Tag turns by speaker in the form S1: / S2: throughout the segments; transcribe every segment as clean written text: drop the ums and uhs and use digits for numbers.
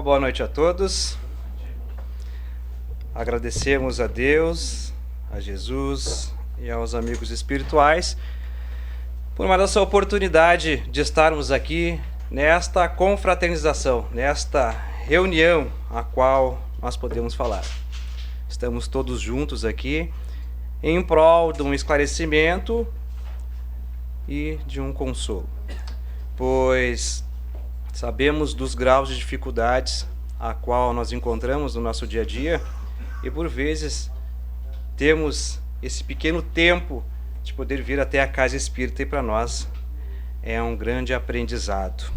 S1: Boa noite a todos. Agradecemos a Deus, a Jesus e aos amigos espirituais por mais essa oportunidade de estarmos aqui nesta confraternização, nesta reunião a qual nós podemos falar. Estamos todos juntos aqui em prol de um esclarecimento e de um consolo, pois sabemos dos graus de dificuldades a qual nós encontramos no nosso dia a dia e por vezes temos esse pequeno tempo de poder vir até a casa espírita e para nós é um grande aprendizado.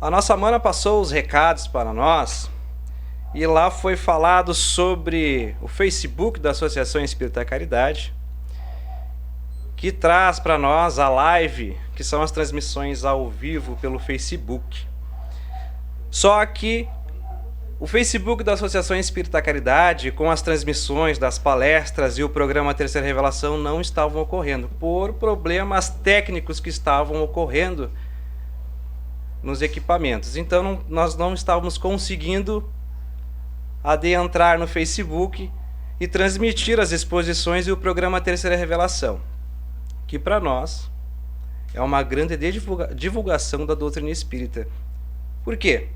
S1: A nossa mana passou os recados para nós e lá foi falado sobre o Facebook da Associação Espírita Caridade, que traz para nós a live, que são as transmissões ao vivo pelo Facebook. Só que o Facebook da Associação Espírita Caridade, com as transmissões das palestras e o programa Terceira Revelação, não estavam ocorrendo, por problemas técnicos que estavam ocorrendo nos equipamentos. Então nós não estávamos conseguindo adentrar no Facebook e transmitir as exposições e o programa Terceira Revelação, que para nós é uma grande divulgação da doutrina espírita. Por quê?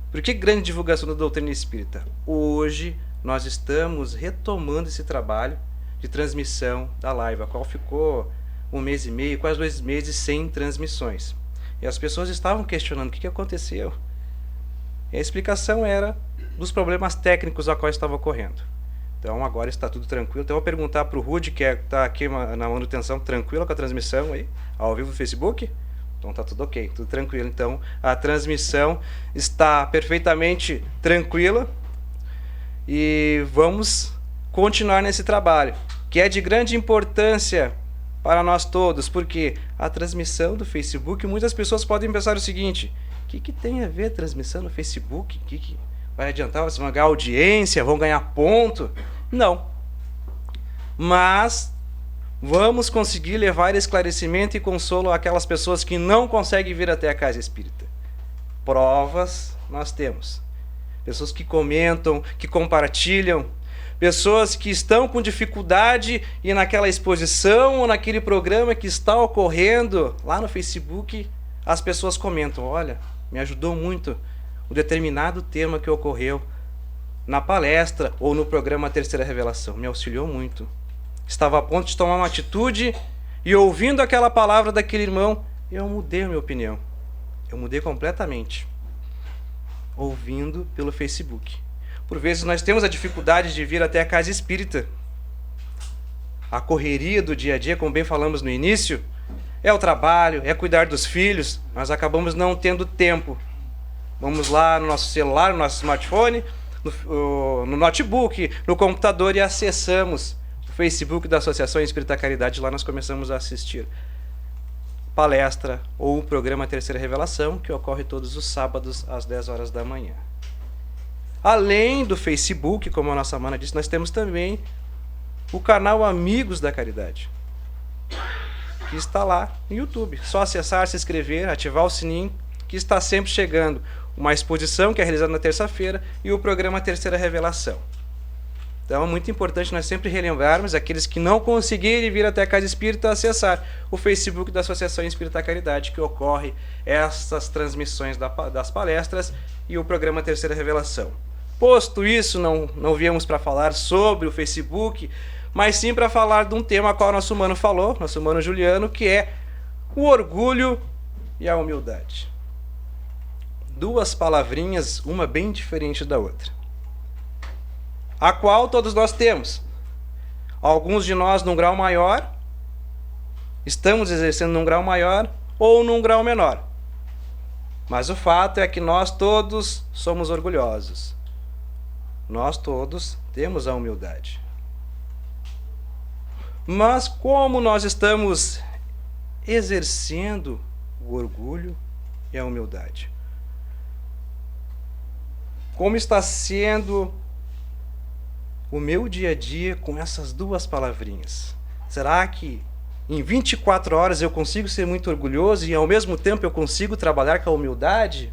S1: Por que grande divulgação da doutrina espírita? Hoje nós estamos retomando esse trabalho de transmissão da live, a qual ficou 1 mês e meio, quase 2 meses sem transmissões. E as pessoas estavam questionando o que aconteceu. E a explicação era dos problemas técnicos a qual estava ocorrendo. Então agora está tudo tranquilo. Então eu vou perguntar para o Rude, que está aqui na manutenção, tranquilo com a transmissão aí, ao vivo no Facebook? Então está tudo ok, tudo tranquilo. Então a transmissão está perfeitamente tranquila e vamos continuar nesse trabalho, que é de grande importância para nós todos, porque a transmissão do Facebook, muitas pessoas podem pensar o seguinte: o que tem a ver a transmissão no Facebook? O que vai adiantar? Vocês vão ganhar audiência, vão ganhar ponto? Não. Mas vamos conseguir levar esclarecimento e consolo àquelas pessoas que não conseguem vir até a casa espírita. Provas nós temos. Pessoas que comentam, que compartilham, pessoas que estão com dificuldade e naquela exposição ou naquele programa que está ocorrendo lá no Facebook, as pessoas comentam: olha, me ajudou muito o determinado tema que ocorreu na palestra ou no programa Terceira Revelação, me auxiliou muito. Estava a ponto de tomar uma atitude e ouvindo aquela palavra daquele irmão, eu mudei a minha opinião. Eu mudei completamente. Ouvindo pelo Facebook. Por vezes nós temos a dificuldade de vir até a casa espírita. A correria do dia a dia, como bem falamos no início, é o trabalho, é cuidar dos filhos, nós acabamos não tendo tempo. Vamos lá no nosso celular, no nosso smartphone, no notebook, no computador e acessamos o Facebook da Associação Espírita Caridade. Lá nós começamos a assistir palestra ou o programa Terceira Revelação, que ocorre todos os sábados às 10 horas da manhã. Além do Facebook, como a nossa mana disse, nós temos também o canal Amigos da Caridade, que está lá no YouTube. Só acessar, se inscrever, ativar o sininho, que está sempre chegando uma exposição que é realizada na terça-feira e o programa Terceira Revelação. Então é muito importante nós sempre relembrarmos aqueles que não conseguirem vir até a Casa Espírita acessar o Facebook da Associação Espírita Caridade, que ocorre essas transmissões das palestras e o programa Terceira Revelação. Posto isso, não viemos para falar sobre o Facebook, mas sim para falar de um tema a qual nosso mano falou, nosso mano Juliano, que é o orgulho e a humildade. 2 palavrinhas, uma bem diferente da outra, a qual todos nós temos. Alguns de nós num grau maior, estamos exercendo num grau maior ou num grau menor. Mas o fato é que nós todos somos orgulhosos. Nós todos temos a humildade. Mas como nós estamos exercendo o orgulho e a humildade? Como está sendo o meu dia a dia com essas 2 palavrinhas? Será que em 24 horas eu consigo ser muito orgulhoso e ao mesmo tempo eu consigo trabalhar com a humildade?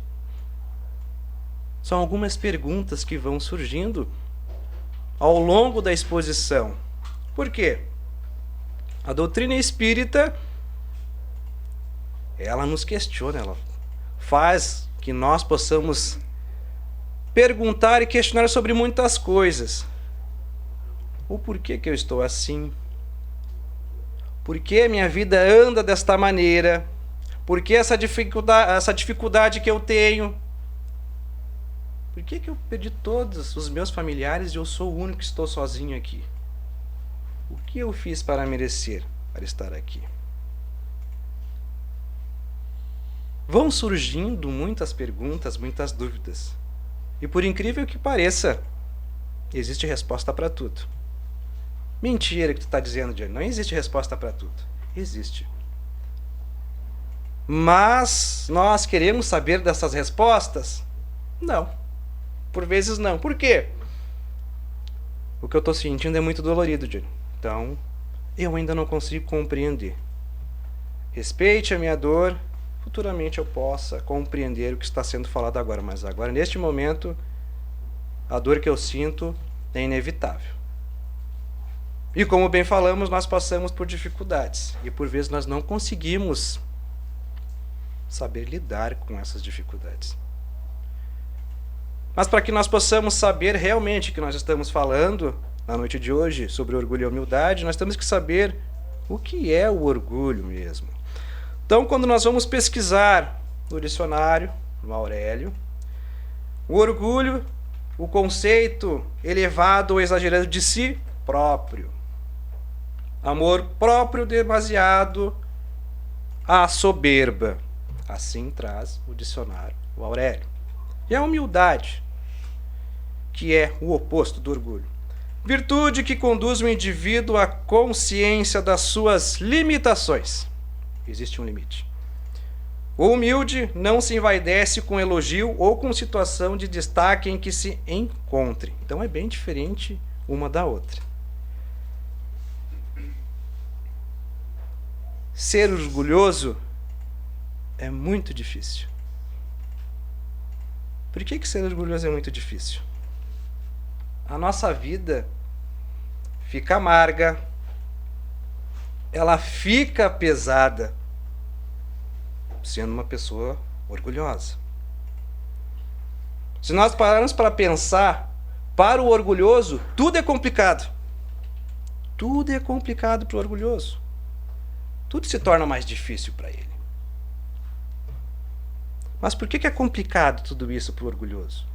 S1: São algumas perguntas que vão surgindo ao longo da exposição. Por quê? A doutrina espírita, ela nos questiona, ela faz que nós possamos perguntar e questionar sobre muitas coisas. O porquê que eu estou assim? Por que minha vida anda desta maneira? Por que essa dificuldade que eu tenho? Por que eu perdi todos os meus familiares e eu sou o único que estou sozinho aqui? O que eu fiz para merecer para estar aqui? Vão surgindo muitas perguntas, muitas dúvidas. E por incrível que pareça, existe resposta para tudo. Mentira que tu está dizendo, Diane. Não existe resposta para tudo. Existe. Mas nós queremos saber dessas respostas? Não. Por vezes não. Por quê? O que eu estou sentindo é muito dolorido, Diane. Então, eu ainda não consigo compreender. Respeite a minha dor. Futuramente eu possa compreender o que está sendo falado agora. Mas agora, neste momento, a dor que eu sinto é inevitável. E como bem falamos, nós passamos por dificuldades. E por vezes nós não conseguimos saber lidar com essas dificuldades. Mas para que nós possamos saber realmente o que nós estamos falando na noite de hoje sobre orgulho e humildade, nós temos que saber o que é o orgulho mesmo. Então, quando nós vamos pesquisar no dicionário, no Aurélio, o orgulho, o conceito elevado ou exagerado de si próprio. Amor próprio demasiado à soberba. Assim traz o dicionário, o Aurélio. E a humildade, que é o oposto do orgulho. Virtude que conduz o indivíduo à consciência das suas limitações. Existe um limite. O humilde não se envaidece com elogio ou com situação de destaque em que se encontre. Então é bem diferente uma da outra. Ser orgulhoso é muito difícil. Por que ser orgulhoso é muito difícil? A nossa vida fica amarga, ela fica pesada sendo uma pessoa orgulhosa. Se nós pararmos para pensar, para o orgulhoso, tudo é complicado. Tudo é complicado para o orgulhoso. Tudo se torna mais difícil para ele. Mas por que é complicado tudo isso para o orgulhoso?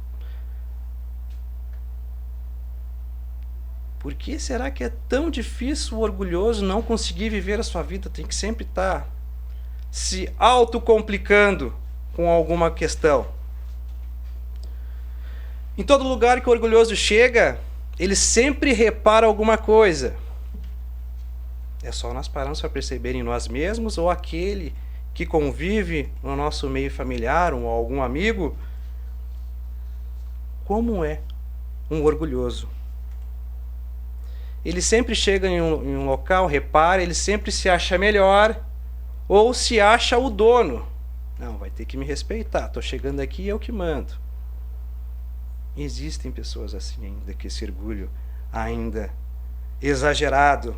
S1: Por que será que é tão difícil o orgulhoso não conseguir viver a sua vida? Tem que sempre estar se autocomplicando com alguma questão. Em todo lugar que o orgulhoso chega, ele sempre repara alguma coisa. É só nós pararmos para perceber em nós mesmos ou aquele que convive no nosso meio familiar ou algum amigo, como é um orgulhoso. Ele sempre chega em um local, repara, ele sempre se acha melhor ou se acha o dono. Não, vai ter que me respeitar, estou chegando aqui e eu que mando. Existem pessoas assim ainda, que esse orgulho ainda exagerado.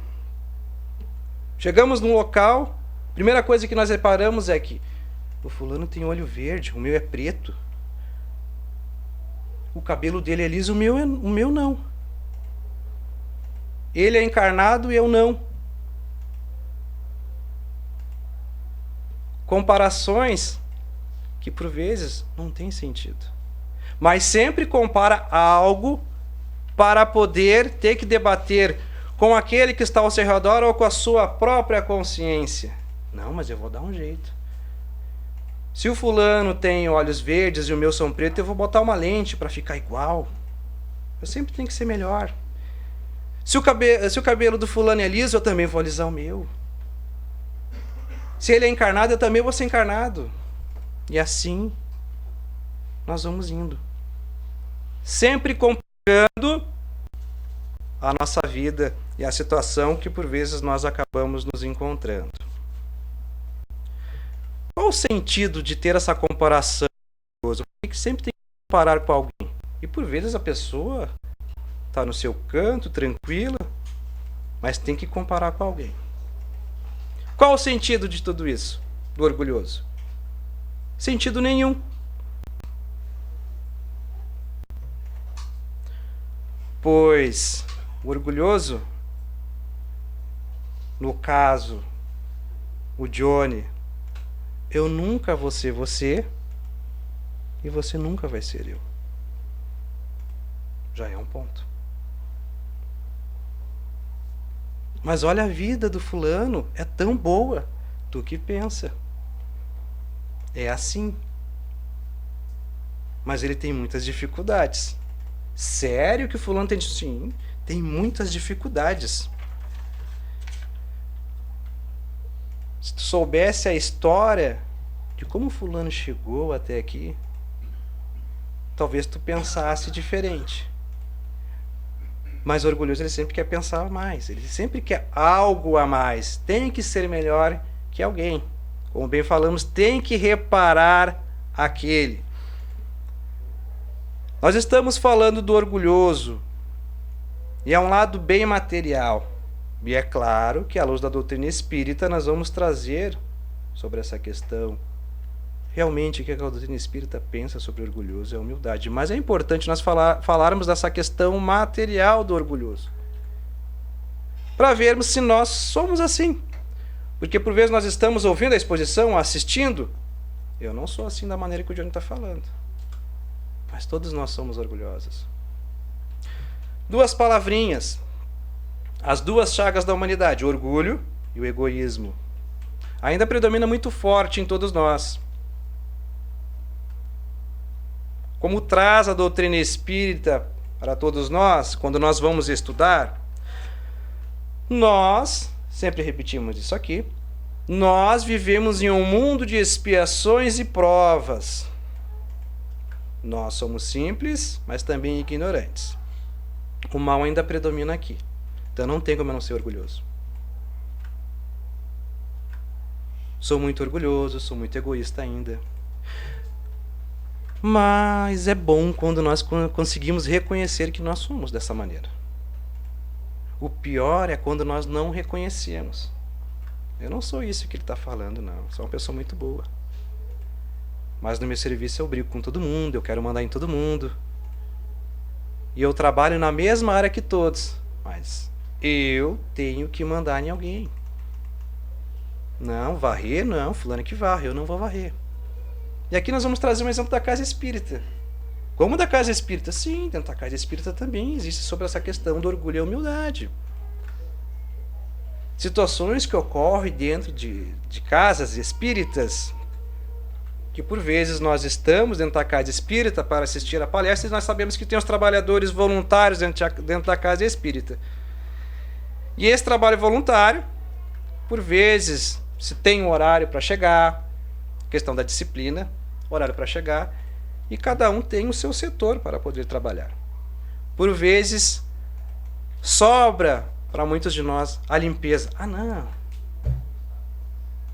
S1: Chegamos num local, primeira coisa que nós reparamos é que o fulano tem olho verde, o meu é preto. O cabelo dele é liso, o meu não. Ele é encarnado e eu não. Comparações que por vezes não tem sentido. Mas sempre compara algo para poder ter que debater com aquele que está ao seu redor ou com a sua própria consciência. Não, mas eu vou dar um jeito. Se o fulano tem olhos verdes e o meu são pretos, eu vou botar uma lente para ficar igual. Eu sempre tenho que ser melhor. Se o cabelo do fulano é liso, eu também vou alisar o meu. Se ele é encarnado, eu também vou ser encarnado. E assim nós vamos indo. Sempre complicando a nossa vida e a situação que por vezes nós acabamos nos encontrando. Qual o sentido de ter essa comparação? Por que sempre tem comparar com alguém. E por vezes a pessoa está no seu canto, tranquila, mas tem que comparar com alguém. Qual o sentido de tudo isso, do orgulhoso? Sentido nenhum. Pois o orgulhoso, no caso, o Johnny, eu nunca vou ser você e você nunca vai ser eu. Já é um ponto. Mas olha, a vida do fulano é tão boa, tu que pensa. É assim. Mas ele tem muitas dificuldades. Sério que o fulano tem? Sim, tem muitas dificuldades. Se tu soubesse a história de como o fulano chegou até aqui, talvez tu pensasse diferente. Mas o orgulhoso, ele sempre quer pensar mais, ele sempre quer algo a mais, tem que ser melhor que alguém. Como bem falamos, tem que reparar aquele. Nós estamos falando do orgulhoso, e é um lado bem material. E é claro que à luz da doutrina espírita nós vamos trazer sobre essa questão. Realmente o que a doutrina espírita pensa sobre o orgulhoso é a humildade. Mas é importante nós falarmos dessa questão material do orgulhoso, para vermos se nós somos assim. Porque por vezes nós estamos ouvindo a exposição, assistindo. Eu não sou assim da maneira que o Johnny está falando. Mas todos nós somos orgulhosos. Duas palavrinhas. As duas chagas da humanidade, o orgulho e o egoísmo. Ainda predomina muito forte em todos nós. Como traz a doutrina espírita para todos nós, quando nós vamos estudar, nós, sempre repetimos isso aqui, nós vivemos em um mundo de expiações e provas. Nós somos simples, mas também ignorantes. O mal ainda predomina aqui. Então não tem como eu não ser orgulhoso. Sou muito orgulhoso, sou muito egoísta ainda. Mas é bom quando nós conseguimos reconhecer que nós somos dessa maneira. O pior é quando nós não reconhecemos. Eu não sou isso que ele está falando, não. Sou uma pessoa muito boa. Mas no meu serviço eu brigo com todo mundo, eu quero mandar em todo mundo. E eu trabalho na mesma área que todos. Mas eu tenho que mandar em alguém. Não, varrer não, fulano que varre, eu não vou varrer. E aqui nós vamos trazer um exemplo da casa espírita. Como da casa espírita? Sim, dentro da casa espírita também existe sobre essa questão do orgulho e a humildade. Situações que ocorrem dentro de casas espíritas, que por vezes nós estamos dentro da casa espírita para assistir a palestra e nós sabemos que tem os trabalhadores voluntários dentro da casa espírita. E esse trabalho voluntário, por vezes, se tem um horário para chegar, questão da disciplina, horário para chegar, e cada um tem o seu setor para poder trabalhar. Por vezes, sobra para muitos de nós a limpeza. Ah, não.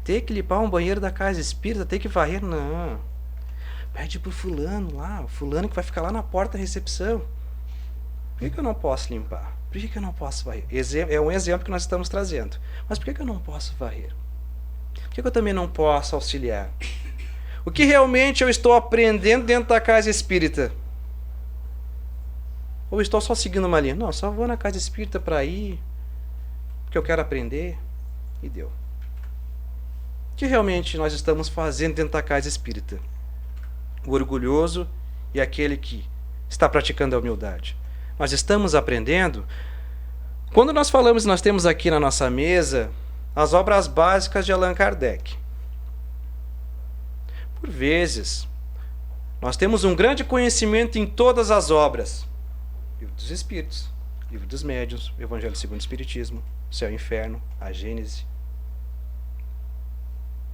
S1: Ter que limpar um banheiro da casa espírita, ter que varrer, não. Pede pro fulano lá, o fulano que vai ficar lá na porta da recepção. Por que eu não posso limpar? Por que eu não posso varrer? É um exemplo que nós estamos trazendo. Mas por que eu não posso varrer? Por que eu também não posso auxiliar? O que realmente eu estou aprendendo dentro da casa espírita? Ou estou só seguindo uma linha? Não, só vou na casa espírita para ir, porque eu quero aprender, e deu. O que realmente nós estamos fazendo dentro da casa espírita? O orgulhoso e aquele que está praticando a humildade. Nós estamos aprendendo. Quando nós falamos, nós temos aqui na nossa mesa as obras básicas de Allan Kardec. Por vezes, nós temos um grande conhecimento em todas as obras. Livro dos Espíritos, Livro dos Médiuns, Evangelho segundo o Espiritismo, Céu e Inferno, a Gênese.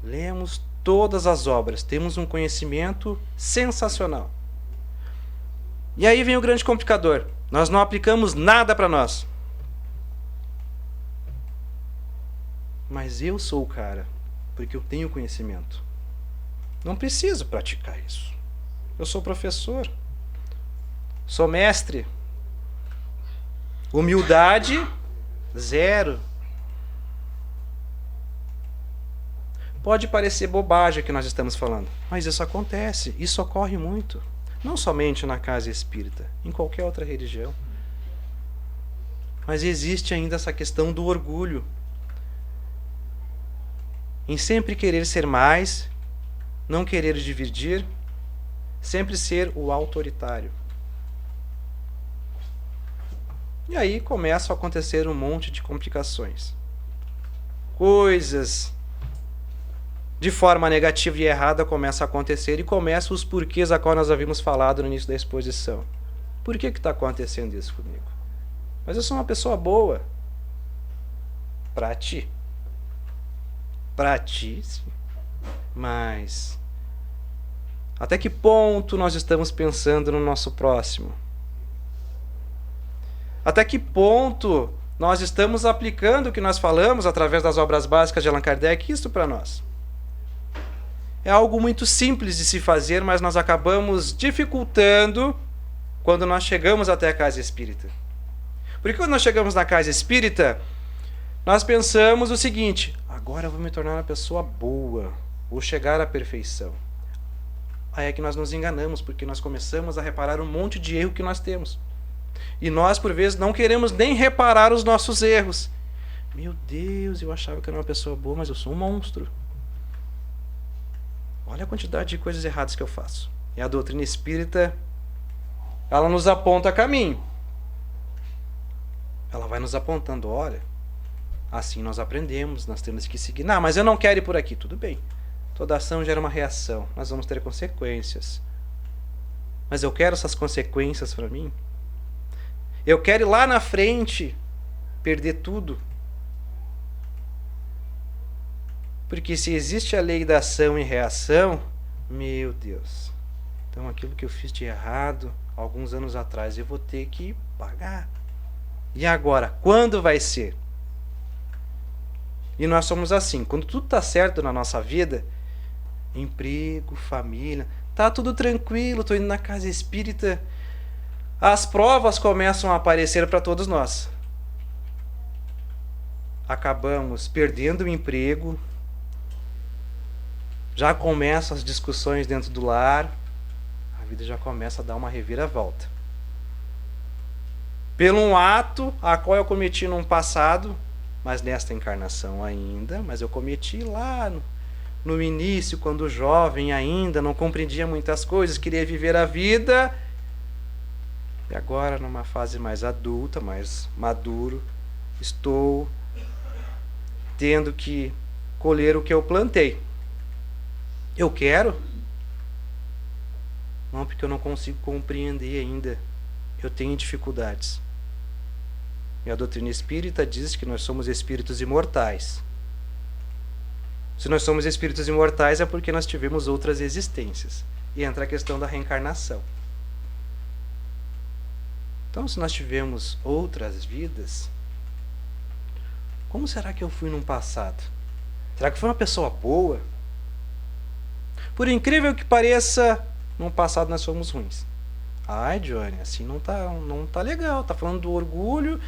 S1: Lemos todas as obras, temos um conhecimento sensacional. E aí vem o grande complicador. Nós não aplicamos nada para nós. Mas eu sou o cara, porque eu tenho conhecimento. Não preciso praticar isso. Eu sou professor, Sou mestre. Humildade, zero. Pode parecer bobagem o que nós estamos falando, mas isso acontece, isso ocorre muito. Não somente na casa espírita, em qualquer outra religião. Mas existe ainda essa questão do orgulho. Em sempre querer ser mais, não querer dividir, sempre ser o autoritário. E aí começam a acontecer um monte de complicações. Coisas de forma negativa e errada começam a acontecer e começam os porquês a qual nós havíamos falado no início da exposição. Por que está acontecendo isso comigo? Mas eu sou uma pessoa boa. Para ti. Para ti, sim. Mas até que ponto nós estamos pensando no nosso próximo? Até que ponto nós estamos aplicando o que nós falamos através das obras básicas de Allan Kardec, isso para nós? É algo muito simples de se fazer, mas nós acabamos dificultando quando nós chegamos até a casa espírita. Porque quando nós chegamos na casa espírita, nós pensamos o seguinte: agora eu vou me tornar uma pessoa boa, vou chegar à perfeição. Aí é que nós nos enganamos, porque nós começamos a reparar um monte de erro que nós temos. E nós, por vezes, não queremos nem reparar os nossos erros. Meu Deus, eu achava que eu era uma pessoa boa, mas eu sou um monstro. Olha a quantidade de coisas erradas que eu faço. E a doutrina espírita, ela nos aponta caminho. Ela vai nos apontando, olha, assim nós aprendemos, nós temos que seguir. Não, mas eu não quero ir por aqui. Tudo bem. Toda ação gera uma reação. Nós vamos ter consequências. Mas eu quero essas consequências para mim? Eu quero ir lá na frente perder tudo? Porque se existe a lei da ação e reação, meu Deus, então aquilo que eu fiz de errado alguns anos atrás eu vou ter que pagar. E agora, quando vai ser? E nós somos assim, quando tudo está certo na nossa vida, emprego, família, tá tudo tranquilo, estou indo na casa espírita, as provas começam a aparecer para todos nós. Acabamos perdendo o emprego, já começam as discussões dentro do lar, a vida já começa a dar uma reviravolta. Pelo um ato a qual eu cometi num passado, mas nesta encarnação ainda, mas eu cometi lá no início, quando jovem ainda, não compreendia muitas coisas, queria viver a vida, e agora numa fase mais adulta, mais maduro, estou tendo que colher o que eu plantei. Eu quero? Não, porque eu não consigo compreender ainda. Eu tenho dificuldades. E a doutrina espírita diz que nós somos espíritos imortais. Se nós somos espíritos imortais é porque nós tivemos outras existências. E entra a questão da reencarnação. Então, se nós tivemos outras vidas, como será que eu fui num passado? Será que fui uma pessoa boa? Por incrível que pareça, no passado nós fomos ruins. Ai, Johnny, assim não tá legal. Tá falando do orgulho,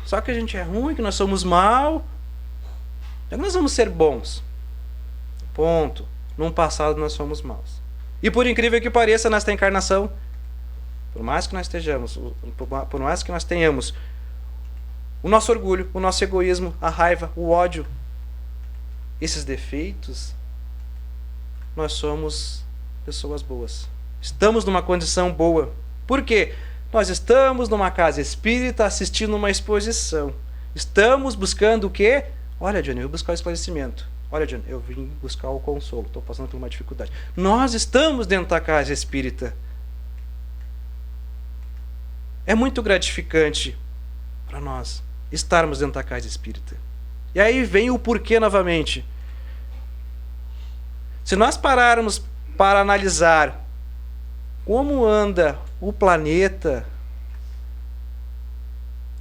S1: só que a gente é ruim, que nós somos mal. Já nós vamos ser bons. Ponto. No passado nós fomos maus. E por incrível que pareça, nesta encarnação, por mais que nós tenhamos o nosso orgulho, o nosso egoísmo, a raiva, o ódio, esses defeitos, nós somos pessoas boas. Estamos numa condição boa. Por quê? Nós estamos numa casa espírita assistindo uma exposição. Estamos buscando o quê? Olha, Johnny, eu vou buscar o esclarecimento. Olha, Johnny, eu vim buscar o consolo. Estou passando por uma dificuldade. Nós estamos dentro da casa espírita. É muito gratificante para nós estarmos dentro da casa espírita. E aí vem o porquê novamente. Se nós pararmos para analisar como anda o planeta,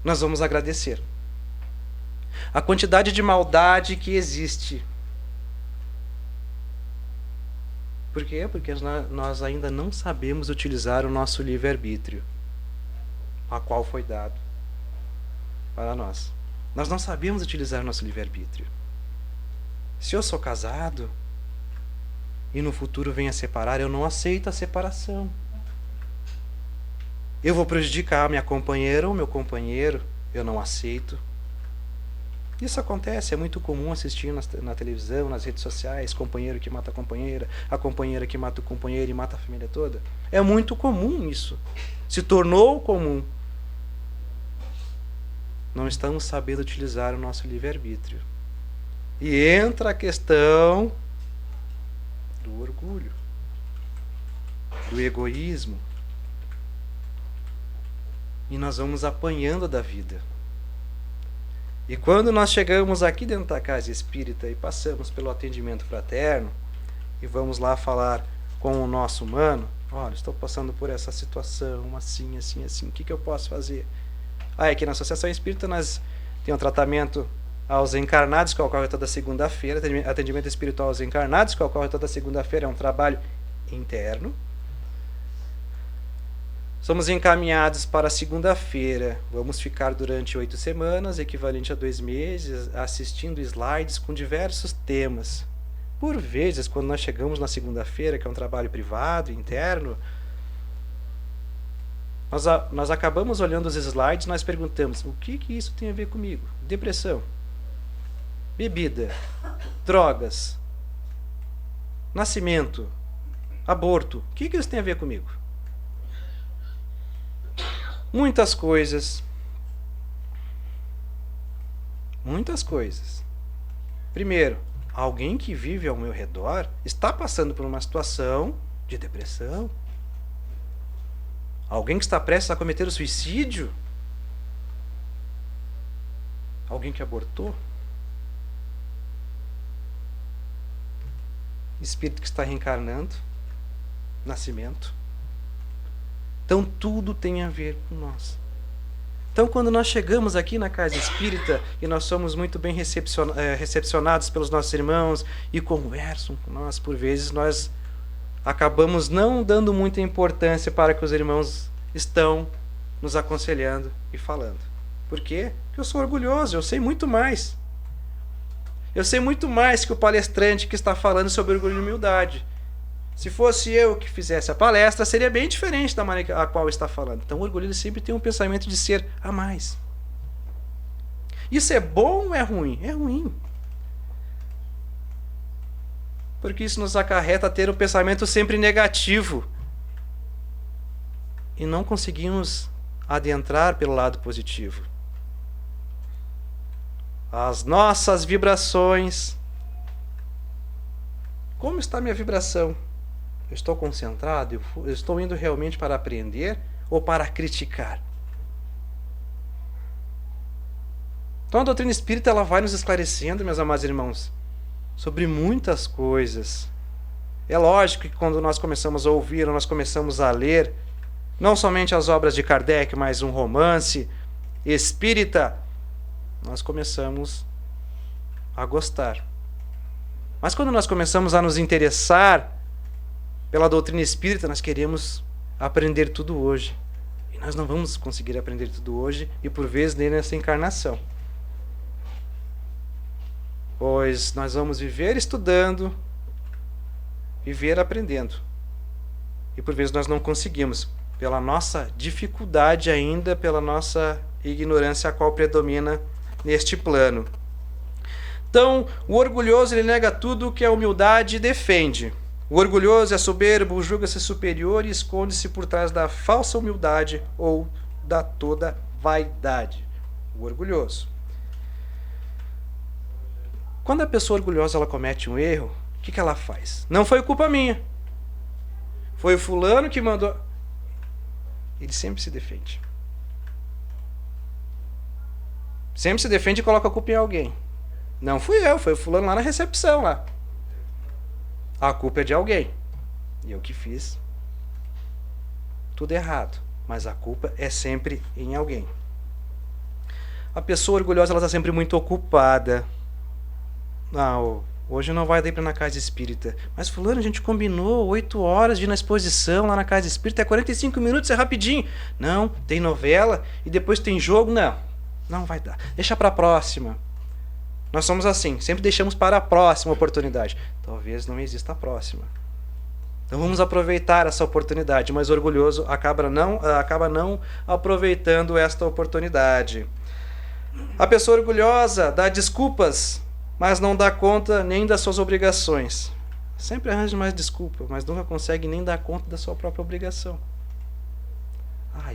S1: nós vamos agradecer. A quantidade de maldade que existe. Por quê? Porque nós ainda não sabemos utilizar o nosso livre-arbítrio, a qual foi dado para nós. Nós não sabemos utilizar o nosso livre-arbítrio. Se eu sou casado e no futuro venho a separar, eu não aceito a separação. Eu vou prejudicar a minha companheira ou meu companheiro, eu não aceito. Isso acontece, é muito comum assistir na televisão, nas redes sociais, companheiro que mata a companheira que mata o companheiro e mata a família toda. É muito comum isso. Se tornou comum. Não estamos sabendo utilizar o nosso livre-arbítrio. E entra a questão do orgulho, do egoísmo. E nós vamos apanhando da vida. E quando nós chegamos aqui dentro da casa espírita e passamos pelo atendimento fraterno e vamos lá falar com o nosso humano, olha, estou passando por essa situação, assim, assim, assim, o que eu posso fazer? Aqui na Associação Espírita nós temos um tratamento aos encarnados que ocorre toda segunda-feira, atendimento espiritual aos encarnados que ocorre toda segunda-feira, é um trabalho interno. Somos encaminhados para segunda-feira. Vamos ficar durante 8 semanas, equivalente a 2 meses, assistindo slides com diversos temas. Por vezes, quando nós chegamos na segunda-feira, que é um trabalho privado, interno, nós acabamos olhando os slides e nós perguntamos, o que isso tem a ver comigo? Depressão, bebida, drogas, nascimento, aborto, o que isso tem a ver comigo? Muitas coisas. Muitas coisas. Primeiro, alguém que vive ao meu redor está passando por uma situação de depressão. Alguém que está prestes a cometer o suicídio. Alguém que abortou. Espírito que está reencarnando. Nascimento. Então tudo tem a ver com nós. Então quando nós chegamos aqui na casa espírita e nós somos muito bem recepcionados pelos nossos irmãos e conversam com nós, por vezes nós acabamos não dando muita importância para o que os irmãos estão nos aconselhando e falando. Por quê? Porque eu sou orgulhoso, eu sei muito mais. Eu sei muito mais que o palestrante que está falando sobre orgulho e humildade. Se fosse eu que fizesse a palestra, seria bem diferente da maneira a qual está falando. Então o orgulho ele sempre tem um pensamento de ser a mais. Isso é bom ou é ruim? É ruim. Porque isso nos acarreta a ter um pensamento sempre negativo. E não conseguimos adentrar pelo lado positivo. As nossas vibrações. Como está a minha vibração? Eu estou concentrado? Eu estou indo realmente para aprender ou para criticar? Então a doutrina espírita ela vai nos esclarecendo, meus amados irmãos, sobre muitas coisas. É lógico que quando nós começamos a ouvir, nós começamos a ler, não somente as obras de Kardec, mas um romance espírita, nós começamos a gostar. Mas quando nós começamos a nos interessar pela doutrina espírita, nós queremos aprender tudo hoje. E nós não vamos conseguir aprender tudo hoje e por vezes nem nessa encarnação. Pois nós vamos viver estudando, viver aprendendo. E por vezes nós não conseguimos, pela nossa dificuldade ainda, pela nossa ignorância a qual predomina neste plano. Então, o orgulhoso ele nega tudo o que a humildade defende. O orgulhoso é soberbo, julga-se superior e esconde-se por trás da falsa humildade ou da toda vaidade. O orgulhoso. Quando a pessoa orgulhosa ela comete um erro, o que ela faz? Não foi culpa minha. Foi o fulano que mandou. Ele sempre se defende. Sempre se defende e coloca a culpa em alguém. Não fui eu, foi o fulano lá na recepção lá. A culpa é de alguém. E eu que fiz tudo errado. Mas a culpa é sempre em alguém. A pessoa orgulhosa ela está sempre muito ocupada. Hoje não vai dar para ir na casa espírita. Mas fulano, a gente combinou 8 horas de ir na exposição lá na casa espírita, é 45 minutos, é rapidinho. Não, tem novela e depois tem jogo. Não, não vai dar. Deixa para a próxima. Nós somos assim, sempre deixamos para a próxima oportunidade. Talvez não exista a próxima. Então vamos aproveitar essa oportunidade, mas o orgulhoso acaba não aproveitando esta oportunidade. A pessoa orgulhosa dá desculpas, mas não dá conta nem das suas obrigações. Sempre arranja mais desculpa, mas nunca consegue nem dar conta da sua própria obrigação.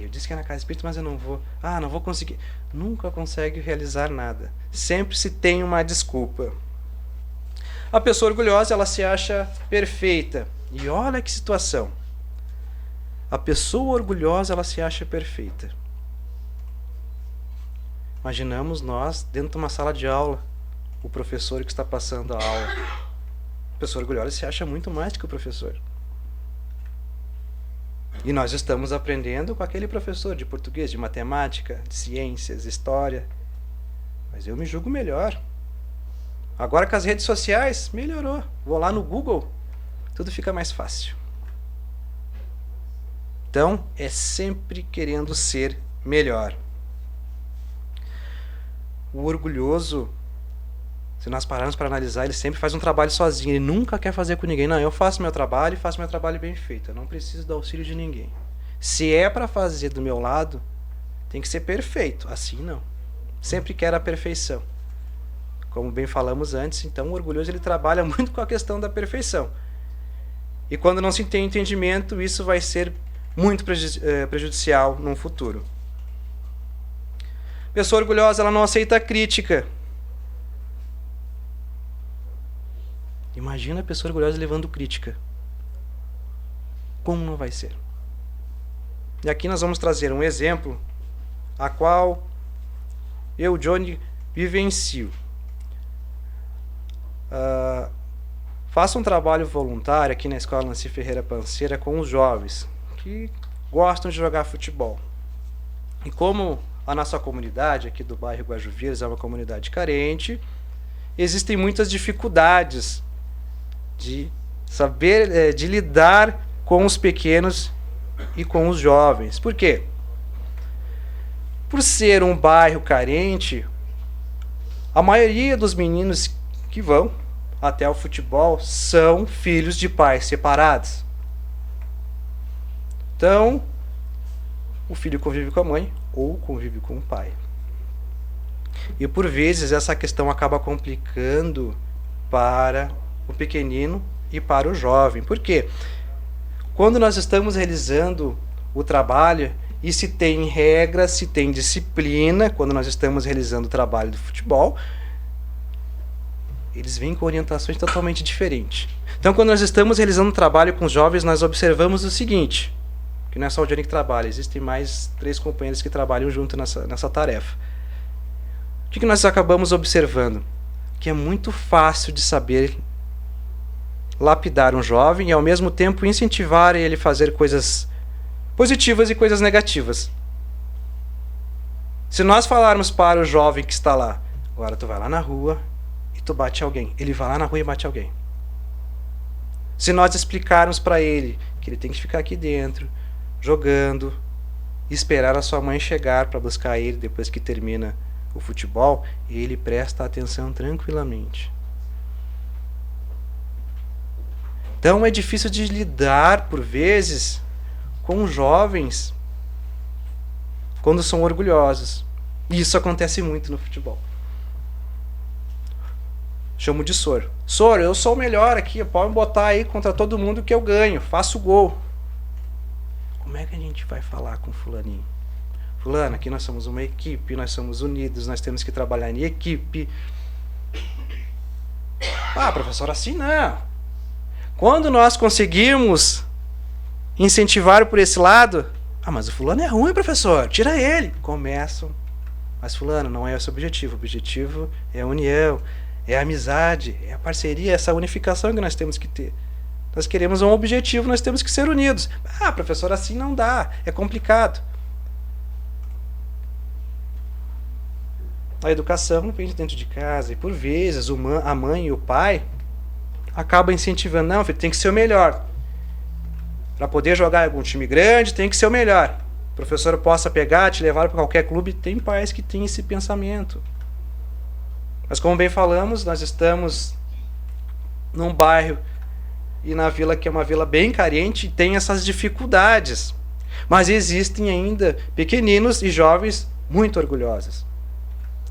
S1: Eu disse que é na casa espírita, mas eu não vou. Não vou conseguir. Nunca consegue realizar nada. Sempre se tem uma desculpa. A pessoa orgulhosa, ela se acha perfeita. E olha que situação. A pessoa orgulhosa, ela se acha perfeita. Imaginamos nós dentro de uma sala de aula, o professor que está passando a aula. A pessoa orgulhosa se acha muito mais que o professor. E nós estamos aprendendo com aquele professor de português, de matemática, de ciências, história. Mas eu me julgo melhor. Agora com as redes sociais, melhorou. Vou lá no Google, tudo fica mais fácil. Então, é sempre querendo ser melhor. O orgulhoso, se nós pararmos para analisar, ele sempre faz um trabalho sozinho. Ele nunca quer fazer com ninguém. Não, eu faço meu trabalho e faço meu trabalho bem feito. Eu não preciso do auxílio de ninguém. Se é para fazer do meu lado, tem que ser perfeito. Assim não. Sempre quer a perfeição. Como bem falamos antes, então o orgulhoso ele trabalha muito com a questão da perfeição. E quando não se tem entendimento, isso vai ser muito prejudicial no futuro. Pessoa orgulhosa, ela não aceita a crítica. Imagina a pessoa orgulhosa levando crítica. Como não vai ser? E aqui nós vamos trazer um exemplo a qual eu, Johnny, vivencio. Faço um trabalho voluntário aqui na Escola Nancy Ferreira Panceira com os jovens que gostam de jogar futebol. E como a nossa comunidade aqui do bairro Guajuviras é uma comunidade carente, existem muitas dificuldades de saber, de lidar com os pequenos e com os jovens. Por quê? Por ser um bairro carente, a maioria dos meninos que vão até o futebol são filhos de pais separados. Então, o filho convive com a mãe ou convive com o pai. E por vezes essa questão acaba complicando para o pequenino e para o jovem. Por quê? Quando nós estamos realizando o trabalho e se tem regra, se tem disciplina, quando nós estamos realizando o trabalho do futebol, eles vêm com orientações totalmente diferentes. Então, quando nós estamos realizando um trabalho com os jovens, nós observamos o seguinte, que não é só o Johnny que trabalha, existem mais 3 companheiros que trabalham junto nessa tarefa. O que nós acabamos observando? Que é muito fácil de saber lapidar um jovem e ao mesmo tempo incentivar ele a fazer coisas positivas e coisas negativas. Se nós falarmos para o jovem que está lá, agora tu vai lá na rua e tu bate alguém, ele vai lá na rua e bate alguém. Se nós explicarmos para ele que ele tem que ficar aqui dentro, jogando, e esperar a sua mãe chegar para buscar ele depois que termina o futebol, ele presta atenção tranquilamente. Então é difícil de lidar, por vezes, com jovens quando são orgulhosos. E isso acontece muito no futebol. Chamo de soro. Soro, eu sou o melhor aqui, pode me botar aí contra todo mundo que eu ganho, faço gol. Como é que a gente vai falar com fulaninho? Fulano, aqui nós somos uma equipe, nós somos unidos, nós temos que trabalhar em equipe. Professor, assim não. Quando nós conseguirmos incentivar por esse lado, mas o fulano é ruim, professor, tira ele. Começam, mas fulano, não é esse o objetivo é a união, é a amizade, é a parceria, essa unificação que nós temos que ter. Nós queremos um objetivo, nós temos que ser unidos. Professor, assim não dá, é complicado. A educação vem de dentro de casa e por vezes a mãe e o pai acaba incentivando. Não, filho, tem que ser o melhor. Para poder jogar em algum time grande, tem que ser o melhor. O professor possa pegar, te levar para qualquer clube. Tem pais que têm esse pensamento. Mas como bem falamos, nós estamos num bairro e na vila que é uma vila bem carente e tem essas dificuldades. Mas existem ainda pequeninos e jovens muito orgulhosos.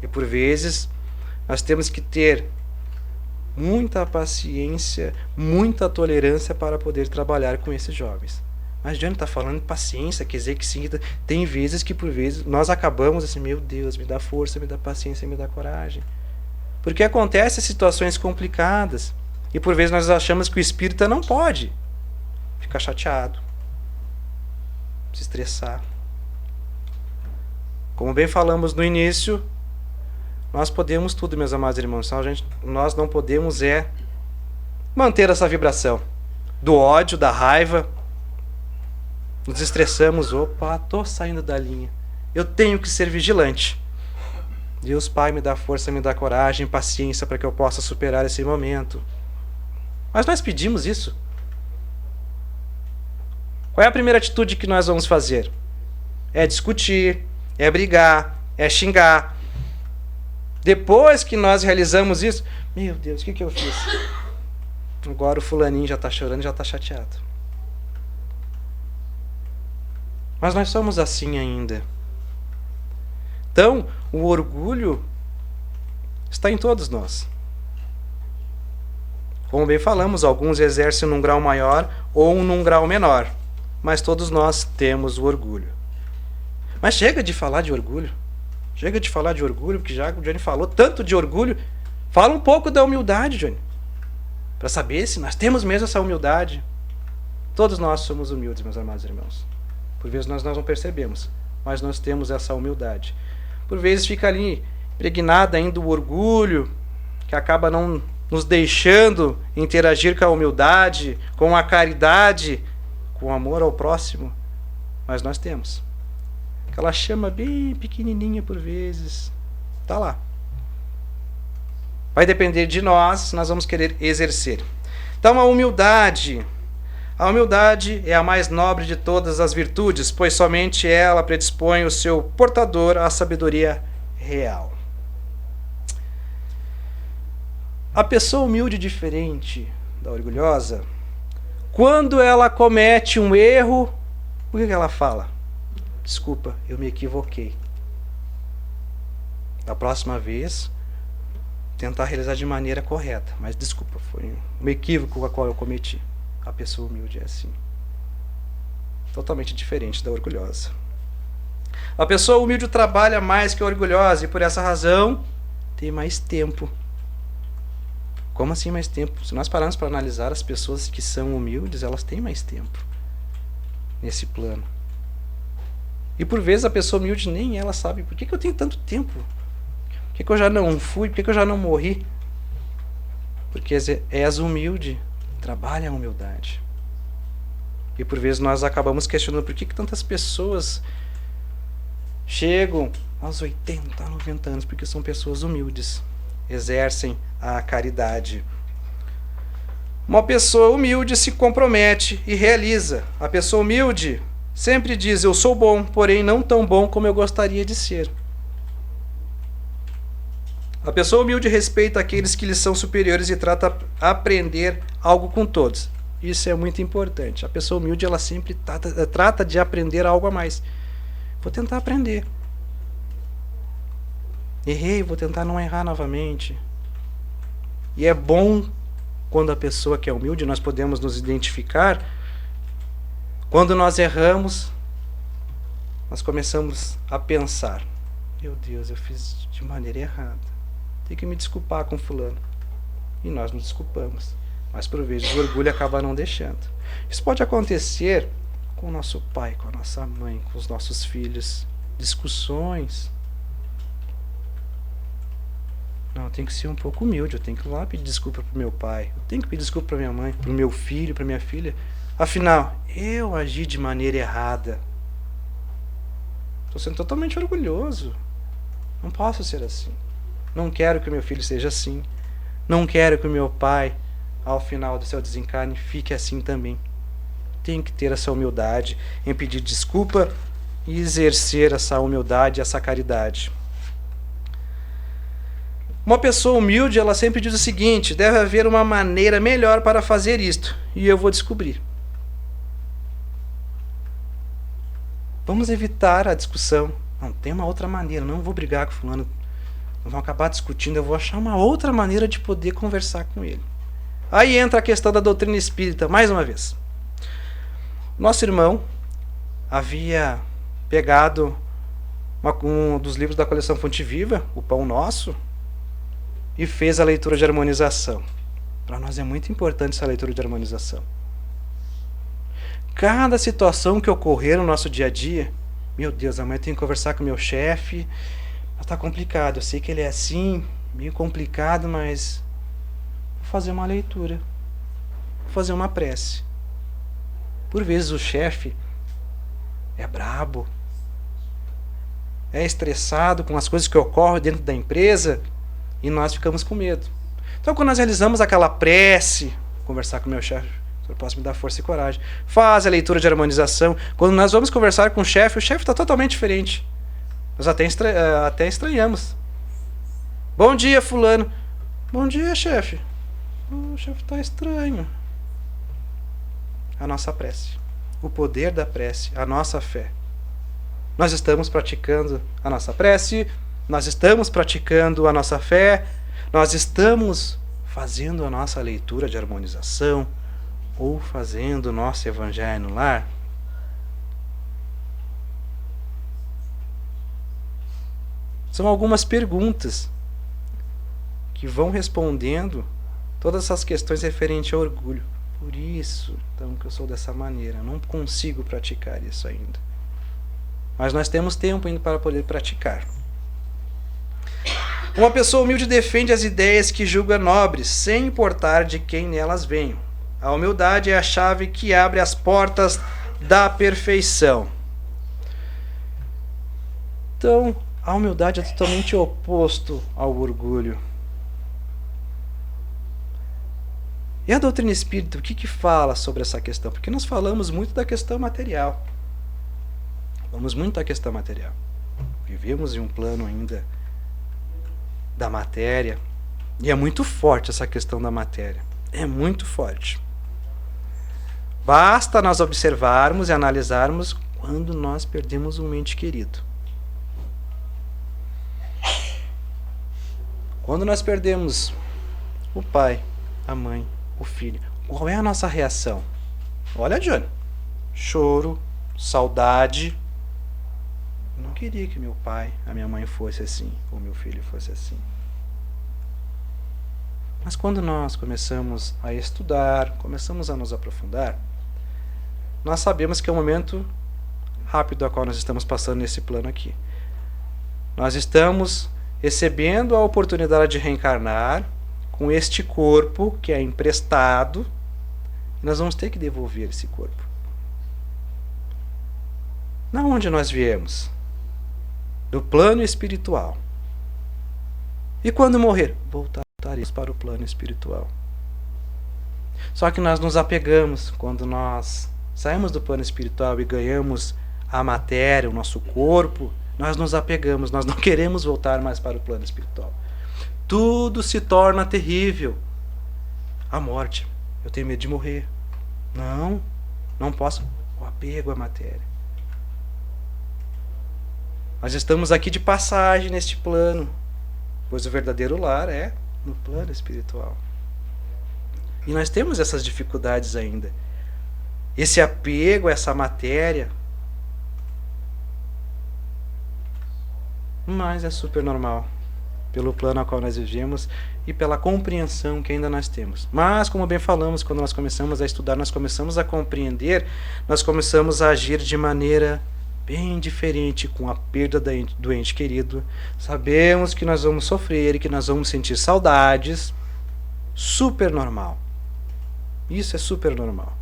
S1: E por vezes nós temos que ter muita paciência, muita tolerância para poder trabalhar com esses jovens. Mas Johnny está falando de paciência, quer dizer que sim, tem vezes que por vezes nós acabamos assim, meu Deus, me dá força, me dá paciência, me dá coragem. Porque acontecem situações complicadas e por vezes nós achamos que o espírita não pode ficar chateado, se estressar. Como bem falamos no início, nós podemos tudo, meus amados irmãos. Nós não podemos manter essa vibração do ódio, da raiva. Nos estressamos. Opa, estou saindo da linha. Eu tenho que ser vigilante. Deus Pai me dá força, me dá coragem, paciência para que eu possa superar esse momento. Mas nós pedimos isso. Qual é a primeira atitude que nós vamos fazer? É discutir, é brigar, é xingar. Depois que nós realizamos isso, meu Deus, o que eu fiz? Agora o fulaninho já está chorando, já está chateado. Mas nós somos assim ainda. Então, o orgulho está em todos nós. Como bem falamos, alguns exercem num grau maior ou num grau menor. Mas todos nós temos o orgulho. Mas chega de falar de orgulho. Chega de falar de orgulho, porque já o Johnny falou tanto de orgulho. Fala um pouco da humildade, Johnny. Para saber se nós temos mesmo essa humildade. Todos nós somos humildes, meus amados irmãos. Por vezes nós não percebemos, mas nós temos essa humildade. Por vezes fica ali impregnada ainda o orgulho, que acaba não nos deixando interagir com a humildade, com a caridade, com o amor ao próximo. Mas nós temos. Aquela chama bem pequenininha por vezes. Está lá. Vai depender de nós, nós vamos querer exercer. Então a humildade é a mais nobre de todas as virtudes, pois somente ela predispõe o seu portador à sabedoria real. A pessoa humilde diferente da orgulhosa, quando ela comete um erro, o que ela fala? Desculpa, eu me equivoquei. Da próxima vez, tentar realizar de maneira correta. Mas desculpa, foi um equívoco a qual eu cometi. A pessoa humilde é assim. Totalmente diferente da orgulhosa. A pessoa humilde trabalha mais que a orgulhosa e por essa razão tem mais tempo. Como assim mais tempo? Se nós pararmos para analisar as pessoas que são humildes, elas têm mais tempo nesse plano. E por vezes a pessoa humilde nem ela sabe por que eu tenho tanto tempo. Por que eu já não fui? Por que eu já não morri? Porque és humilde. Trabalha a humildade. E por vezes nós acabamos questionando por que tantas pessoas chegam aos 80, 90 anos, porque são pessoas humildes. Exercem a caridade. Uma pessoa humilde se compromete e realiza. A pessoa humilde sempre diz, eu sou bom, porém não tão bom como eu gostaria de ser. A pessoa humilde respeita aqueles que lhe são superiores e trata aprender algo com todos. Isso é muito importante. A pessoa humilde ela sempre trata de aprender algo a mais. Vou tentar aprender. Errei, vou tentar não errar novamente. E é bom quando a pessoa que é humilde, nós podemos nos identificar. Quando nós erramos, nós começamos a pensar, meu Deus, eu fiz de maneira errada. Tenho que me desculpar com fulano. E nós nos desculpamos. Mas por vezes o orgulho acaba não deixando. Isso pode acontecer com o nosso pai, com a nossa mãe, com os nossos filhos. Discussões. Não, eu tenho que ser um pouco humilde. Eu tenho que ir lá pedir desculpa para o meu pai. Eu tenho que pedir desculpa para minha mãe, para o meu filho, para minha filha. Afinal, eu agi de maneira errada. Estou sendo totalmente orgulhoso. Não posso ser assim. Não quero que o meu filho seja assim. Não quero que o meu pai ao final do seu desencarne, fique assim também. Tem que ter essa humildade em pedir desculpa e exercer essa humildade, essa caridade. Uma pessoa humilde, ela sempre diz o seguinte: deve haver uma maneira melhor para fazer isto, e eu vou descobrir. Vamos evitar a discussão. Não, tem uma outra maneira, não vou brigar com fulano, não vão acabar discutindo, eu vou achar uma outra maneira de poder conversar com ele. Aí entra a questão da doutrina espírita, mais uma vez. Nosso irmão havia pegado um dos livros da coleção Fonte Viva, O Pão Nosso, e fez a leitura de harmonização. Para nós é muito importante essa leitura de harmonização. Cada situação que ocorrer no nosso dia a dia, meu Deus, amanhã eu tenho que conversar com o meu chefe, mas está complicado, eu sei que ele é assim, meio complicado, mas vou fazer uma leitura, vou fazer uma prece. Por vezes o chefe é brabo, é estressado com as coisas que ocorrem dentro da empresa e nós ficamos com medo. Então, quando nós realizamos aquela prece, conversar com o meu chefe, eu posso me dar força e coragem, faz a leitura de harmonização. Quando nós vamos conversar com o chefe está totalmente diferente. Nós até estranhamos. Bom dia, fulano. Bom dia, chefe. O chefe está estranho. A nossa prece, o poder da prece, a nossa fé. Nós estamos praticando a nossa prece, nós estamos praticando a nossa fé, nós estamos fazendo a nossa leitura de harmonização ou fazendo o nosso evangelho no lar. São algumas perguntas que vão respondendo todas essas questões referentes ao orgulho. Por isso, então, que eu sou dessa maneira. Eu não consigo praticar isso ainda. Mas nós temos tempo ainda para poder praticar. Uma pessoa humilde defende as ideias que julga nobres, sem importar de quem nelas venham. A humildade é a chave que abre as portas da perfeição. Então, a humildade é totalmente oposto ao orgulho. E a doutrina espírita, o que fala sobre essa questão? Porque nós falamos muito da questão material. Falamos muito da questão material. Vivemos em um plano ainda da matéria. E é muito forte essa questão da matéria. É muito forte. Basta nós observarmos e analisarmos quando nós perdemos um ente querido. Quando nós perdemos o pai, a mãe, o filho, qual é a nossa reação? Olha, Johnny, choro, saudade. Eu não queria que meu pai, a minha mãe fosse assim, ou meu filho fosse assim. Mas quando nós começamos a estudar, começamos a nos aprofundar, nós sabemos que é um momento rápido a qual nós estamos passando nesse plano aqui. Nós estamos recebendo a oportunidade de reencarnar com este corpo que é emprestado, e nós vamos ter que devolver esse corpo. Na onde nós viemos? Do plano espiritual. E quando morrer? Voltaremos para o plano espiritual. Só que nós nos apegamos, quando nós saímos do plano espiritual e ganhamos a matéria, o nosso corpo, nós nos apegamos, nós não queremos voltar mais para o plano espiritual. Tudo se torna terrível. A morte. Eu tenho medo de morrer. Não posso. O apego à matéria. Nós estamos aqui de passagem neste plano, pois o verdadeiro lar é no plano espiritual. E nós temos essas dificuldades ainda. Esse apego a essa matéria. Mas é super normal, pelo plano ao qual nós vivemos e pela compreensão que ainda nós temos. Mas, como bem falamos, quando nós começamos a estudar, nós começamos a compreender, nós começamos a agir de maneira bem diferente com a perda do ente querido. Sabemos que nós vamos sofrer e que nós vamos sentir saudades. Super normal. Isso é super normal.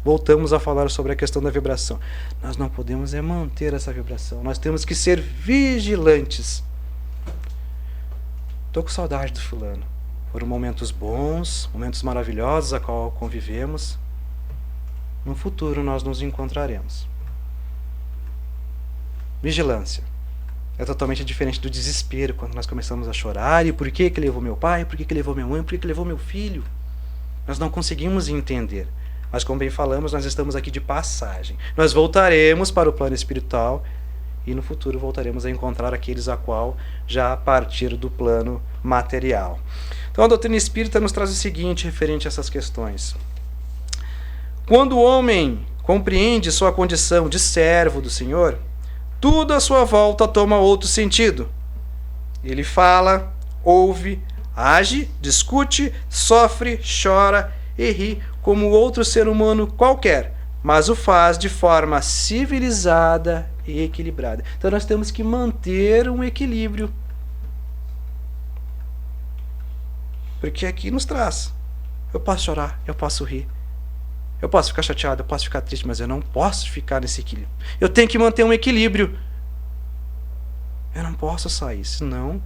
S1: Voltamos a falar sobre a questão da vibração. Nós não podemos manter essa vibração. Nós temos que ser vigilantes. Estou com saudade do fulano. Foram momentos bons, momentos maravilhosos a qual convivemos. No futuro nós nos encontraremos. Vigilância. É totalmente diferente do desespero, quando nós começamos a chorar. E por que levou meu pai? Por que levou minha mãe? Por que levou meu filho? Nós não conseguimos entender. Mas como bem falamos, nós estamos aqui de passagem. Nós voltaremos para o plano espiritual e no futuro voltaremos a encontrar aqueles a qual já partiram do plano material. Então a doutrina espírita nos traz o seguinte referente a essas questões. Quando o homem compreende sua condição de servo do Senhor, tudo à sua volta toma outro sentido. Ele fala, ouve, age, discute, sofre, chora e ri como outro ser humano qualquer, mas o faz de forma civilizada e equilibrada. Então nós temos que manter um equilíbrio. Porque aqui nos traz. Eu posso chorar, eu posso rir. Eu posso ficar chateado, eu posso ficar triste, mas eu não posso ficar nesse equilíbrio. Eu tenho que manter um equilíbrio. Eu não posso sair, senão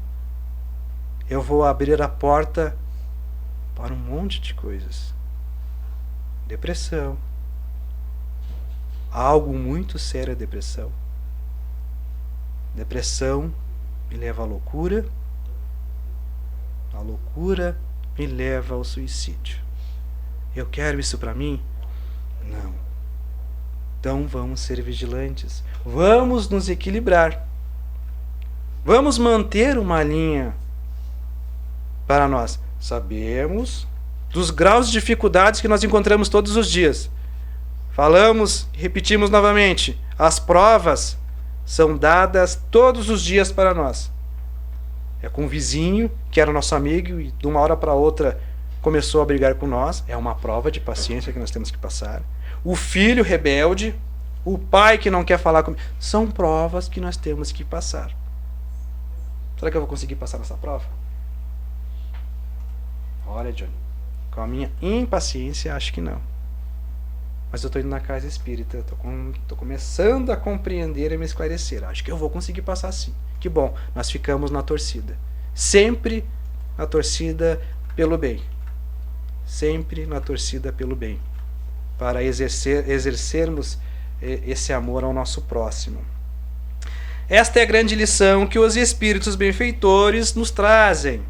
S1: eu vou abrir a porta para um monte de coisas. Depressão. Algo muito sério é depressão. Depressão me leva à loucura. A loucura me leva ao suicídio. Eu quero isso para mim? Não. Então vamos ser vigilantes. Vamos nos equilibrar. Vamos manter uma linha para nós. Sabemos dos graus de dificuldades que nós encontramos todos os dias. Falamos e repetimos novamente. As provas são dadas todos os dias para nós. É com o vizinho, que era nosso amigo, e de uma hora para outra começou a brigar com nós. É uma prova de paciência que nós temos que passar. O filho rebelde, o pai que não quer falar comigo. São provas que nós temos que passar. Será que eu vou conseguir passar nessa prova? Olha, Johnny, com a minha impaciência, acho que não. Mas eu estou indo na casa espírita, estou começando a compreender e me esclarecer. Acho que eu vou conseguir passar sim. Que bom, nós ficamos na torcida. Sempre na torcida pelo bem. Sempre na torcida pelo bem. Para exercermos esse amor ao nosso próximo. Esta é a grande lição que os espíritos benfeitores nos trazem.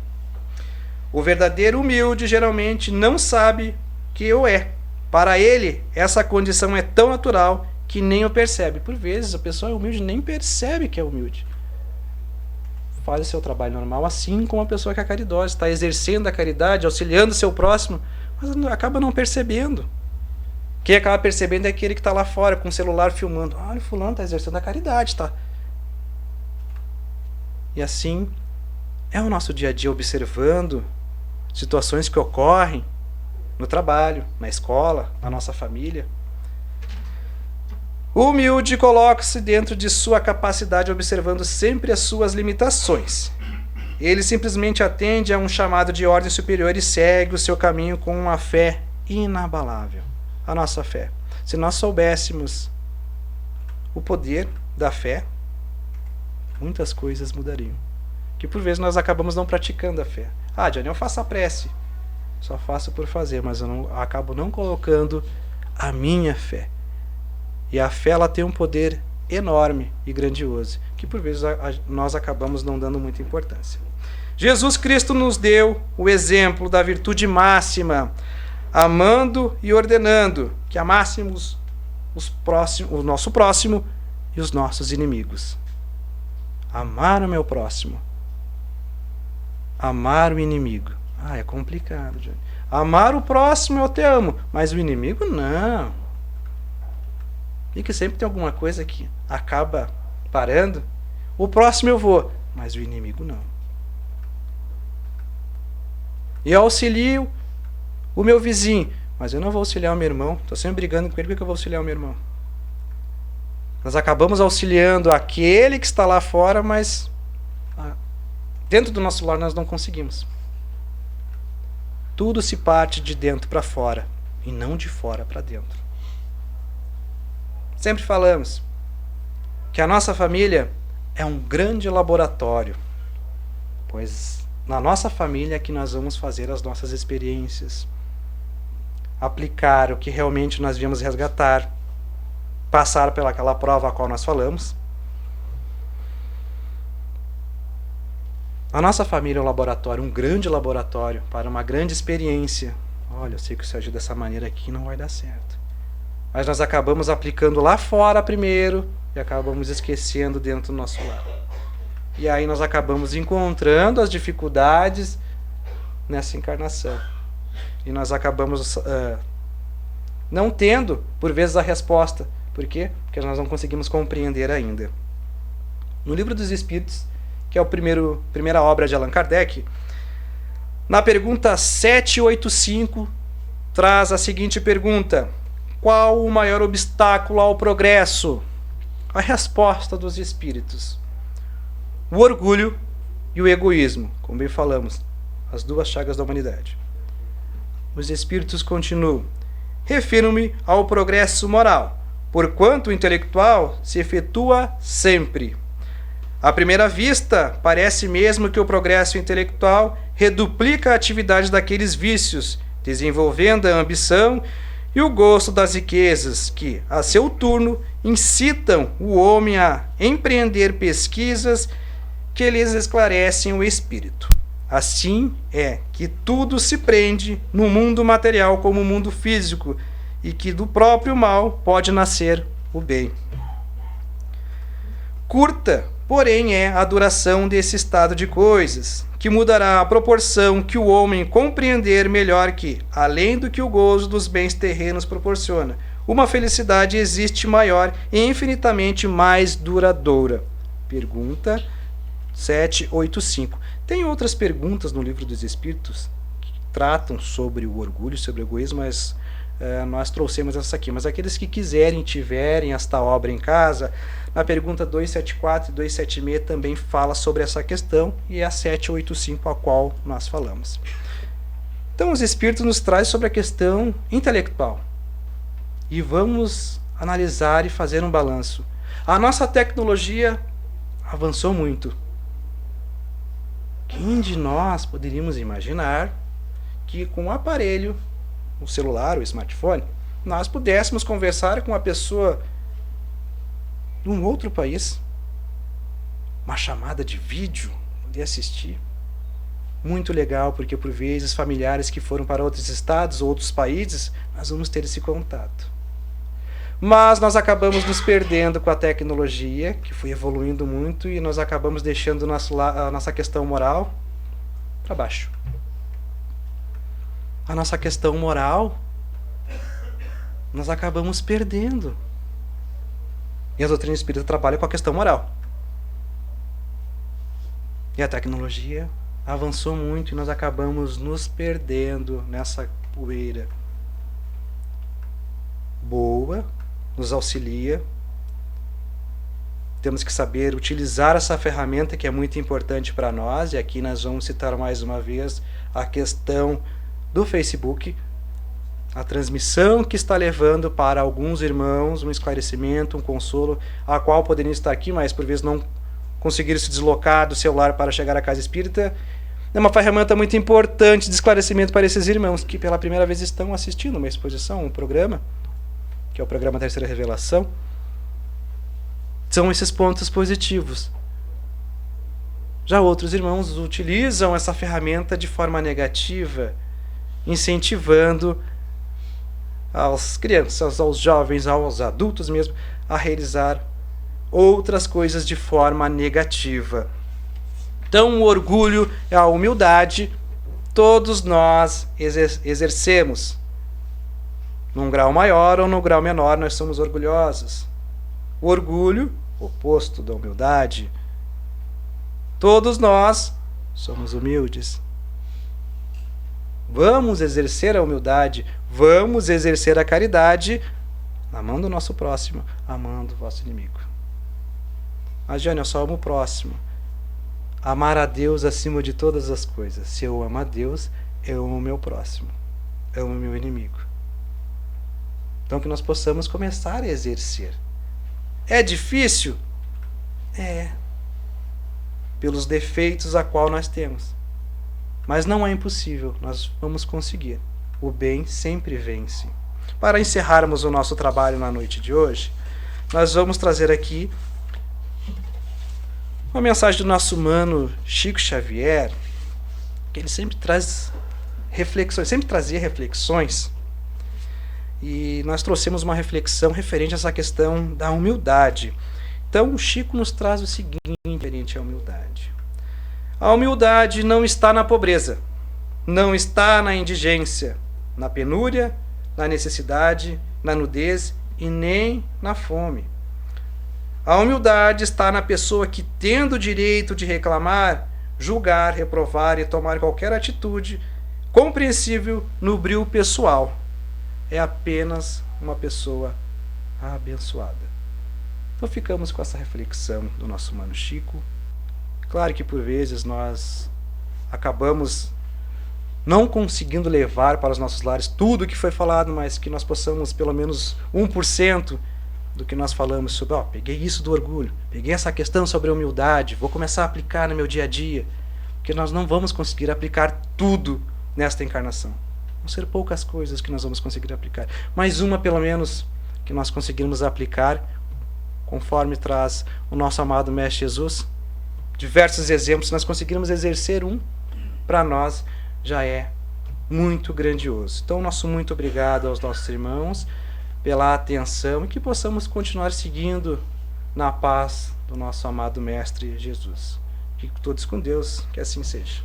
S1: O verdadeiro humilde geralmente não sabe que o é. Para ele, essa condição é tão natural que nem o percebe. Por vezes, a pessoa é humilde e nem percebe que é humilde. Faz o seu trabalho normal, assim como a pessoa que é caridosa. Está exercendo a caridade, auxiliando o seu próximo, mas acaba não percebendo. Quem acaba percebendo é aquele que está lá fora, com o celular filmando. Olha, o fulano está exercendo a caridade, tá? E assim, é o nosso dia a dia observando situações que ocorrem no trabalho, na escola, na nossa família. O humilde coloca-se dentro de sua capacidade, observando sempre as suas limitações. Ele simplesmente atende a um chamado de ordem superior e segue o seu caminho com uma fé inabalável. A nossa fé. Se nós soubéssemos o poder da fé, muitas coisas mudariam. Que por vezes nós acabamos não praticando a fé. Ah, Johnny, eu faço a prece. Só faço por fazer, mas eu acabo não colocando a minha fé. E a fé, ela tem um poder enorme e grandioso, que por vezes nós acabamos não dando muita importância. Jesus Cristo nos deu o exemplo da virtude máxima, amando e ordenando que amássemos o nosso próximo e os nossos inimigos. Amar o meu próximo. Amar o inimigo. Ah, é complicado, Johnny. Amar o próximo eu te amo, mas o inimigo não. E que sempre tem alguma coisa que acaba parando. O próximo eu vou, mas o inimigo não. E eu auxilio o meu vizinho, mas eu não vou auxiliar o meu irmão. Estou sempre brigando com ele, por que eu vou auxiliar o meu irmão? Nós acabamos auxiliando aquele que está lá fora, mas dentro do nosso lar nós não conseguimos. Tudo se parte de dentro para fora e não de fora para dentro. Sempre falamos que a nossa família é um grande laboratório, pois na nossa família que nós vamos fazer as nossas experiências, aplicar o que realmente nós viemos resgatar, passar pelaquela prova a qual nós falamos. A nossa família é um laboratório, um grande laboratório para uma grande experiência. Olha, eu sei que se eu agir dessa maneira aqui não vai dar certo. Mas nós acabamos aplicando lá fora primeiro e acabamos esquecendo dentro do nosso lar. E aí nós acabamos encontrando as dificuldades nessa encarnação. E nós acabamos não tendo, por vezes, a resposta. Por quê? Porque nós não conseguimos compreender ainda. No Livro dos Espíritos, que é a primeira obra de Allan Kardec, na pergunta 785, traz a seguinte pergunta: qual o maior obstáculo ao progresso? A resposta dos espíritos: o orgulho e o egoísmo, como bem falamos, as duas chagas da humanidade. Os espíritos continuam: refiro-me ao progresso moral, porquanto o intelectual se efetua sempre. À primeira vista, parece mesmo que o progresso intelectual reduplica a atividade daqueles vícios, desenvolvendo a ambição e o gosto das riquezas que, a seu turno, incitam o homem a empreender pesquisas que lhes esclarecem o espírito. Assim é que tudo se prende no mundo material como o mundo físico, e que do próprio mal pode nascer o bem. Curta, porém, é a duração desse estado de coisas, que mudará a proporção que o homem compreender melhor que, além do que o gozo dos bens terrenos proporciona, uma felicidade existe maior e infinitamente mais duradoura. Pergunta 785. Tem outras perguntas no Livro dos Espíritos que tratam sobre o orgulho, sobre o egoísmo, mas nós trouxemos essa aqui. Mas aqueles que quiserem, tiverem esta obra em casa, na pergunta 274 e 276 também fala sobre essa questão, e é a 785 a qual nós falamos. Então os Espíritos nos trazem sobre a questão intelectual. E vamos analisar e fazer um balanço. A nossa tecnologia avançou muito. Quem de nós poderíamos imaginar que com o aparelho, o celular, o smartphone, nós pudéssemos conversar com uma pessoa de um outro país, uma chamada de vídeo, poder assistir? Muito legal, porque por vezes familiares que foram para outros estados, outros países, nós vamos ter esse contato. Mas nós acabamos nos perdendo com a tecnologia, que foi evoluindo muito, e nós acabamos deixando a nossa questão moral para baixo. A nossa questão moral, nós acabamos perdendo. E a doutrina espírita trabalha com a questão moral. E a tecnologia avançou muito e nós acabamos nos perdendo nessa poeira. Boa, nos auxilia. Temos que saber utilizar essa ferramenta que é muito importante para nós. E aqui nós vamos citar mais uma vez a questão do Facebook, a transmissão que está levando para alguns irmãos um esclarecimento, um consolo, a qual poderiam estar aqui, mas por vezes não conseguiram se deslocar do celular para chegar à casa espírita. É uma ferramenta muito importante de esclarecimento para esses irmãos que pela primeira vez estão assistindo uma exposição, um programa, que é o programa Terceira Revelação. São esses pontos positivos. Já outros irmãos utilizam essa ferramenta de forma negativa, incentivando as crianças, aos jovens, aos adultos mesmo, a realizar outras coisas de forma negativa. Então, o orgulho e a humildade, todos nós exercemos. Num grau maior ou num grau menor, nós somos orgulhosos. O orgulho, oposto da humildade. Todos nós somos humildes. Vamos exercer a humildade, vamos exercer a caridade, amando o nosso próximo, amando o vosso inimigo. Mas, Jânio, eu só amo o próximo. Amar a Deus acima de todas as coisas. Se eu amo a Deus, eu amo o meu próximo, eu amo o meu inimigo. Então que nós possamos começar a exercer. É difícil? É. Pelos defeitos a qual nós temos. Mas não é impossível, nós vamos conseguir. O bem sempre vence. Para encerrarmos o nosso trabalho na noite de hoje, nós vamos trazer aqui uma mensagem do nosso mano Chico Xavier, que ele sempre traz reflexões, sempre trazia reflexões, e nós trouxemos uma reflexão referente a essa questão da humildade. Então o Chico nos traz o seguinte referente à humildade. A humildade não está na pobreza, não está na indigência, na penúria, na necessidade, na nudez e nem na fome. A humildade está na pessoa que, tendo o direito de reclamar, julgar, reprovar e tomar qualquer atitude compreensível no brio pessoal, é apenas uma pessoa abençoada. Então ficamos com essa reflexão do nosso mano Chico. Claro que por vezes nós acabamos não conseguindo levar para os nossos lares tudo o que foi falado, mas que nós possamos pelo menos 1% do que nós falamos sobre, peguei isso do orgulho, peguei essa questão sobre a humildade, vou começar a aplicar no meu dia a dia, porque nós não vamos conseguir aplicar tudo nesta encarnação. Vão ser poucas coisas que nós vamos conseguir aplicar, mas uma pelo menos que nós conseguirmos aplicar, conforme traz o nosso amado Mestre Jesus, diversos exemplos, se nós conseguirmos exercer um, para nós já é muito grandioso. Então, nosso muito obrigado aos nossos irmãos pela atenção e que possamos continuar seguindo na paz do nosso amado Mestre Jesus. Fiquem todos com Deus, que assim seja.